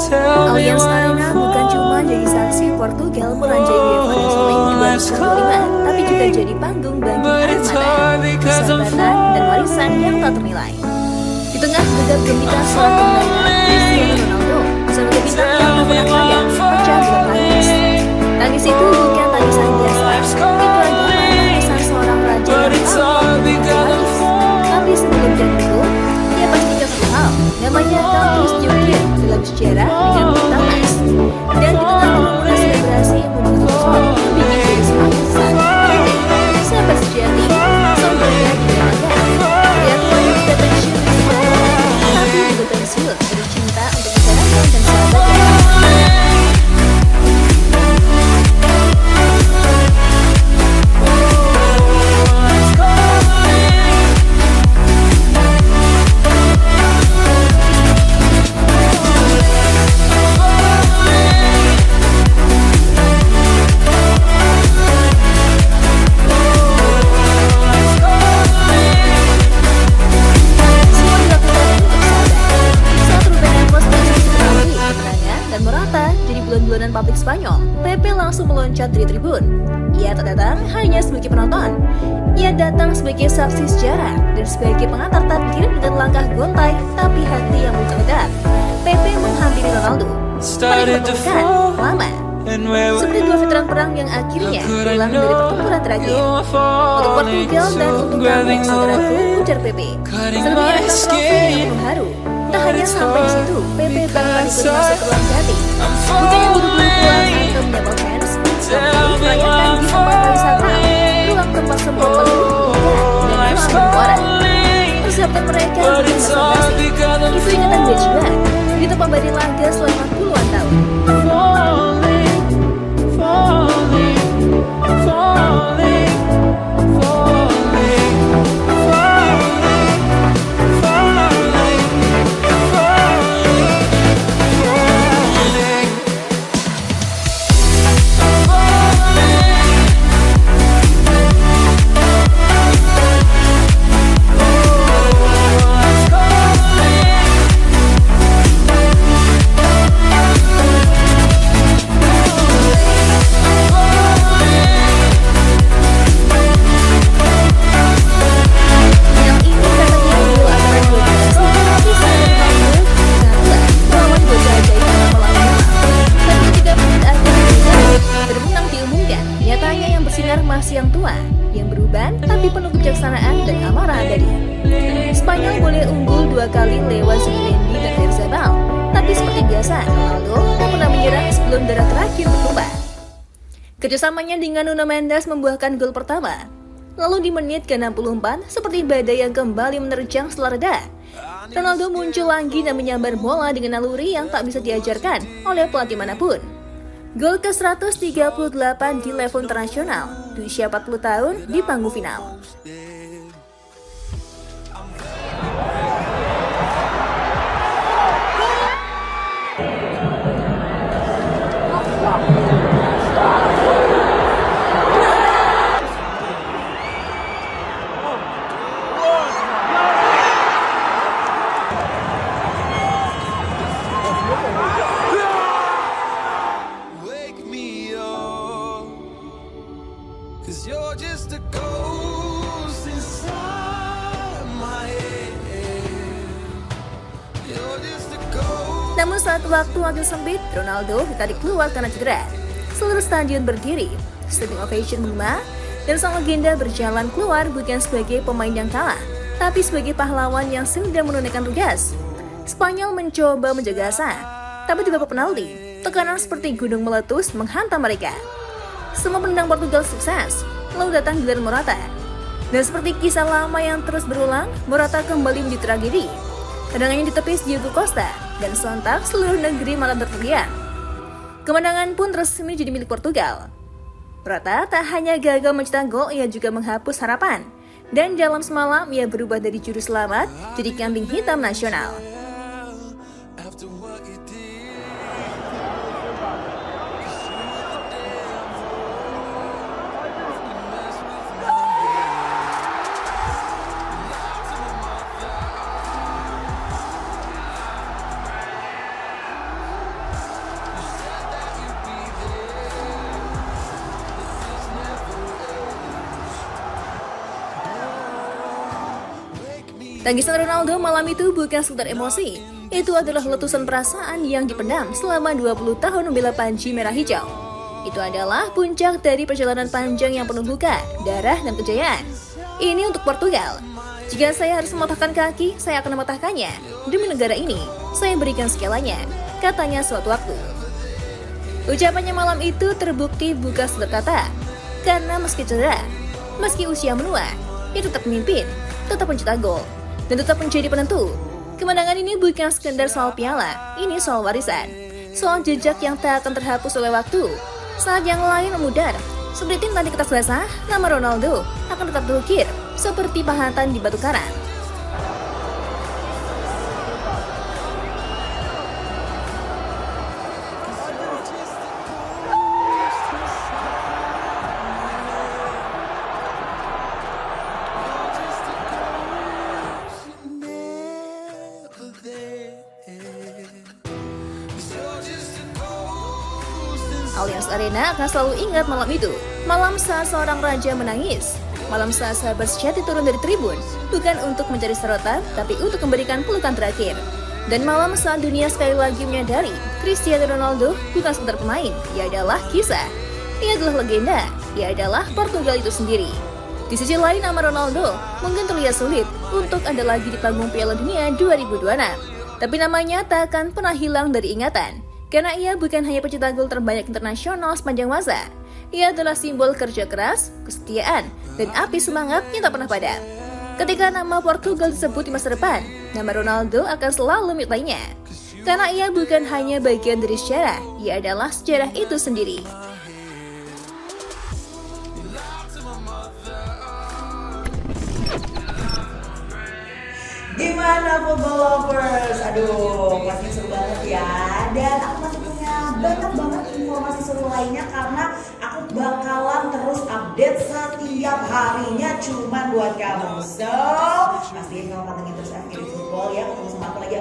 Allianz Arena bukan cuma jadi saksi Portugal meranjai UEFA Nations League 2025, tapi juga jadi panggung bagi armada, persahabatan, dan warisan yang tak ternilai. Di tengah gegap gempita suara kemenangan, Cristiano Ronaldo sebagai bintang yang tak pernah padam pecah dalam tangis. Tangis itu bukan tangisan biasa, itu adalah tangisan seorang raja yang tahu menangis. Tapi sebelum jadi itu, dia pasti ingat satu hal, namanya Carlos Joaquim dalam sejarah dengan bertangis. Dan di tengah kerumunan selebrasi membentuk pesawat yang bikin diri semakin besar. Sahabat sejati, saudaranya di belakang. Dia tuanya tidak pensiun di sepak bola, tapi juga pensiun dari cinta untuk masyarakat dan sahabatnya. Bulan publik Spanyol, Pepe langsung meloncat dari tribun. Ia tak datang hanya sebagai penonton. Ia datang sebagai saksi sejarah dan sebagai pengantar takdir dengan langkah gontai tapi hati yang bergetar. Pepe menghampiri Ronaldo. Mereka lama. Seperti dua veteran perang yang akhirnya pulang dari pertempuran terakhir. Untuk Portugal dan untuk kamu, saudaraku, ujar Pepe. Selebihnya akan trofi yang penuh haru. Tak hanya sampai di situ, Pepe bahkan ikut masuk ke ruang ganti. Bukannya buru-buru pulang atau menyapa fans, tapi merayakan di tempat paling sakral, ruang tempat semua paling berhubungan dan doa bermuara. Persahabatan mereka bukan basa-basi. Itu ingatan dia juga. Di tempat badai laga selama puluhan tahun. Yang tua, yang beruban tapi penuh kebijaksanaan dan amarah abadi. Spanyol boleh unggul 2 kali lewat Zubimendi dan Oyarzabal, tapi seperti biasa, Ronaldo tak pernah menyerah sebelum darah terakhir bertumpah. Kerjasamanya dengan Nuno Mendes membuahkan gol pertama. Lalu di menit ke-64, seperti badai yang kembali menerjang setelah reda, Ronaldo muncul lagi dan menyambar bola dengan naluri yang tak bisa diajarkan oleh pelatih manapun. Gol ke-138 di level internasional, di usia 40 tahun di panggung final. Namun saat waktu agak sempit, Ronaldo ditarik keluar karena cedera. Seluruh stadion berdiri, standing ovation menggema, dan sang legenda berjalan keluar bukan sebagai pemain yang kalah, tapi sebagai pahlawan yang sedang menunaikan tugas. Spanyol mencoba menjaga asa, tapi juga penalti. Tekanan seperti gunung meletus menghantam mereka. Semua penendang Portugal sukses, lalu datang giliran Morata. Dan seperti kisah lama yang terus berulang, Morata kembali menjadi tragedi. Tendangannya ditepis Diego Costa, dan sontak seluruh negeri malah berteriak. Kemenangan pun resmi jadi milik Portugal. Morata tak hanya gagal mencetak gol, ia juga menghapus harapan. Dan dalam semalam, ia berubah dari juru selamat jadi kambing hitam nasional. Tangisan Ronaldo malam itu bukan sekedar emosi, itu adalah letusan perasaan yang dipendam selama 20 tahun membela Panji Merah Hijau. Itu adalah puncak dari perjalanan panjang yang penuh luka, darah, dan kejayaan. Ini untuk Portugal. Jika saya harus mematahkan kaki, saya akan mematahkannya. Demi negara ini, saya berikan segalanya, katanya suatu waktu. Ucapannya malam itu terbukti bukan sekedar kata, karena meski cedera, meski usia menua, ia tetap memimpin, tetap mencetak gol, dan tetap menjadi penentu. Kemenangan ini bukan sekedar soal piala, ini soal warisan, soal jejak yang tak akan terhapus oleh waktu. Saat yang lain memudar, seperti tinta di kertas basah, nama Ronaldo akan tetap terukir seperti pahatan di batu karang. Allianz Arena akan selalu ingat malam itu. Malam saat seorang raja menangis. Malam saat sahabat sejati turun dari tribun, bukan untuk mencari sorotan, tapi untuk memberikan pelukan terakhir. Dan malam saat dunia sekali lagi menyadari, Cristiano Ronaldo bukan sekedar pemain, ia adalah kisah. Ia adalah legenda, ia adalah Portugal itu sendiri. Di sisi lain, nama Ronaldo mungkin terlihat sulit untuk ada lagi di panggung Piala Dunia 2026. Tapi namanya tak akan pernah hilang dari ingatan. Karena ia bukan hanya pencetak gol terbanyak internasional sepanjang masa. Ia adalah simbol kerja keras, kesetiaan, dan api semangat yang tak pernah padam. Ketika nama Portugal disebut di masa depan, nama Ronaldo akan selalu miliknya. Karena ia bukan hanya bagian dari sejarah, ia adalah sejarah itu sendiri. Gimana football lovers? Aduh, pasti seru banget ya. Dan aku masih punya banyak banget informasi seru lainnya karena aku bakalan terus update setiap harinya cuman buat kamu. So, pastiin kamu pantengin terus FGD Football ya. Ketemu sama aku lagi